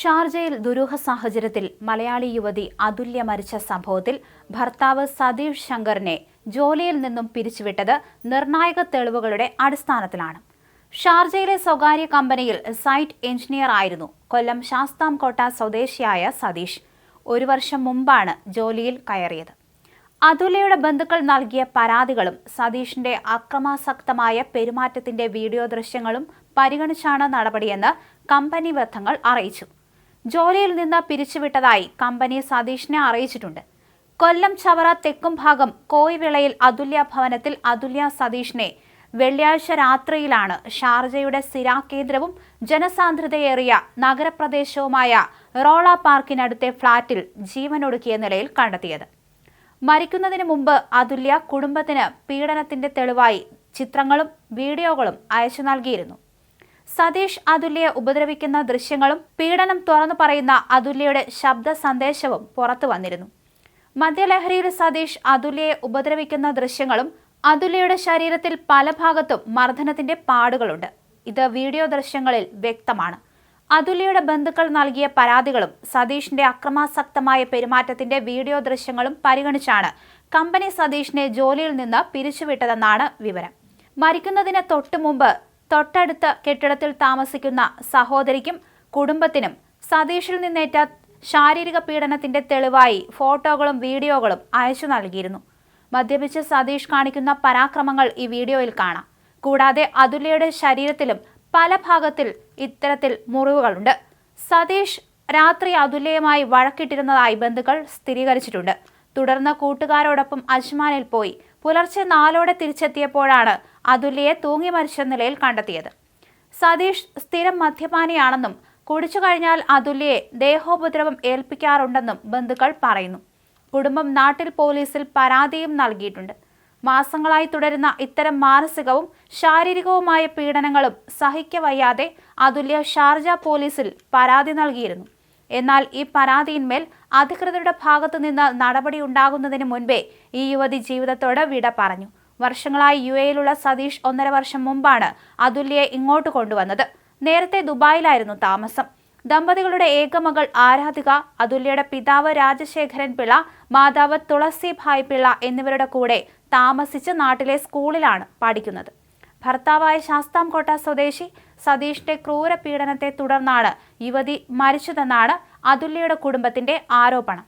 ഷാർജയിൽ ദുരൂഹ സാഹചര്യത്തിൽ മലയാളി യുവതി അതുല്യ മരിച്ച സംഭവത്തിൽ ഭർത്താവ് സതീഷ് ശങ്കറിനെ ജോലിയിൽ നിന്നും പിരിച്ചുവിട്ടത് നിർണായക തെളിവുകളുടെ അടിസ്ഥാനത്തിലാണ്. ഷാർജയിലെ സ്വകാര്യ കമ്പനിയിൽ സൈറ്റ് എഞ്ചിനീയർ ആയിരുന്നു കൊല്ലം ശാസ്താംകോട്ട സ്വദേശിയായ സതീഷ്. 1 വർഷം മുമ്പാണ് ജോലിയിൽ കയറിയത്. അതുല്യയുടെ ബന്ധുക്കൾ നൽകിയ പരാതികളും സതീഷിന്റെ അക്രമാസക്തമായ പെരുമാറ്റത്തിന്റെ വീഡിയോ ദൃശ്യങ്ങളും പരിഗണിച്ചാണ് നടപടിയെന്ന് കമ്പനി വൃത്തങ്ങൾ അറിയിച്ചു. ജോലിയിൽ നിന്ന് പിരിച്ചുവിട്ടതായി കമ്പനി സതീഷിനെ അറിയിച്ചിട്ടുണ്ട്. കൊല്ലം ചവറ തെക്കുംഭാഗം കോയിവിളയിൽ അതുല്യ ഭവനത്തിൽ അതുല്യ സതീഷിനെ വെള്ളിയാഴ്ച രാത്രിയിലാണ് ഷാർജയുടെ സ്ഥിരാകേന്ദ്രവും ജനസാന്ദ്രതയേറിയ നഗരപ്രദേശവുമായ റോള പാർക്കിനടുത്തെ ഫ്ളാറ്റിൽ ജീവനൊടുക്കിയ നിലയിൽ കണ്ടെത്തിയത്. മരിക്കുന്നതിന് മുമ്പ് അതുല്യ കുടുംബത്തിന് പീഡനത്തിന്റെ തെളിവായി ചിത്രങ്ങളും വീഡിയോകളും അയച്ചു നൽകിയിരുന്നു. സതീഷ് അതുല്യയെ ഉപദ്രവിക്കുന്ന ദൃശ്യങ്ങളും പീഡനം തുറന്നു പറയുന്ന അതുല്യയുടെ ശബ്ദ സന്ദേശവും പുറത്തു വന്നിരുന്നു. മദ്യലഹരിയിൽ സതീഷ് അതുല്യയെ ഉപദ്രവിക്കുന്ന ദൃശ്യങ്ങളും അതുല്യയുടെ ശരീരത്തിൽ പല ഭാഗത്തും മർദ്ദനത്തിന്റെ പാടുകളുണ്ട്. ഇത് വീഡിയോ ദൃശ്യങ്ങളിൽ വ്യക്തമാണ്. അതുല്യയുടെ ബന്ധുക്കൾ നൽകിയ പരാതികളും സതീഷിന്റെ അക്രമാസക്തമായ പെരുമാറ്റത്തിന്റെ വീഡിയോ ദൃശ്യങ്ങളും പരിഗണിച്ചാണ് കമ്പനി സതീഷിനെ ജോലിയിൽ നിന്ന് പിരിച്ചുവിട്ടതെന്നാണ് വിവരം. മരിക്കുന്നതിന് തൊട്ടു മുമ്പ് തൊട്ടടുത്ത കെട്ടിടത്തിൽ താമസിക്കുന്ന സഹോദരിക്കും കുടുംബത്തിനും സതീഷിൽ നിന്നേറ്റ ശാരീരിക പീഡനത്തിന്റെ തെളിവായി ഫോട്ടോകളും വീഡിയോകളും അയച്ചു നൽകിയിരുന്നു. മദ്യപിച്ച് സതീഷ് കാണിക്കുന്ന പരാക്രമങ്ങൾ ഈ വീഡിയോയിൽ കാണാം. കൂടാതെ അതുല്യയുടെ ശരീരത്തിലും പല ഭാഗത്തിൽ ഇത്തരത്തിൽ മുറിവുകളുണ്ട്. സതീഷ് രാത്രി അതുല്യയുമായി വഴക്കിട്ടിരുന്നതായി ബന്ധുക്കൾ സ്ഥിരീകരിച്ചിട്ടുണ്ട്. തുടർന്ന് കൂട്ടുകാരോടൊപ്പം അജ്മാനിൽ പോയി പുലർച്ചെ 4ഓടെ തിരിച്ചെത്തിയപ്പോഴാണ് അതുല്യയെ തൂങ്ങി മരിച്ച നിലയിൽ കണ്ടെത്തിയത്. സതീഷ് സ്ഥിരം മദ്യപാനിയാണെന്നും കുടിച്ചു കഴിഞ്ഞാൽ അതുല്യയെ ദേഹോപദ്രവം ഏൽപ്പിക്കാറുണ്ടെന്നും ബന്ധുക്കൾ പറയുന്നു. കുടുംബം നാട്ടിൽ പോലീസിൽ പരാതിയും നൽകിയിട്ടുണ്ട്. മാസങ്ങളായി തുടരുന്ന ഇത്തരം മാനസികവും ശാരീരികവുമായ പീഡനങ്ങളും സഹിക്കവയ്യാതെ അതുല്യ ഷാർജ പോലീസിൽ പരാതി നൽകിയിരുന്നു. എന്നാൽ ഈ പരാതിയിന്മേൽ അധികൃതരുടെ ഭാഗത്തു നിന്ന് നടപടി ഉണ്ടാകുന്നതിന് മുൻപേ ഈ യുവതി ജീവിതത്തോട് വിട പറഞ്ഞു. വർഷങ്ങളായി UAE-യിലുള്ള സതീഷ് 1.5 വർഷം മുമ്പാണ് അതുല്യയെ ഇങ്ങോട്ട് കൊണ്ടുവന്നത്. നേരത്തെ ദുബായിലായിരുന്നു താമസം. ദമ്പതികളുടെ ഏകമകൾ ആരാധിക, അതുല്യയുടെ പിതാവ് രാജശേഖരൻ പിള്ള, മാതാവ് തുളസിഭായ് പിള്ള എന്നിവരുടെ കൂടെ താമസിച്ച് നാട്ടിലെ സ്കൂളിലാണ് പഠിക്കുന്നത്. ഭർത്താവായ ശാസ്താംകോട്ട സ്വദേശി സതീഷിന്റെ ക്രൂര പീഡനത്തെ തുടർന്നാണ് യുവതി മരിച്ചതെന്നാണ് അതുല്യയുടെ കുടുംബത്തിന്റെ ആരോപണം.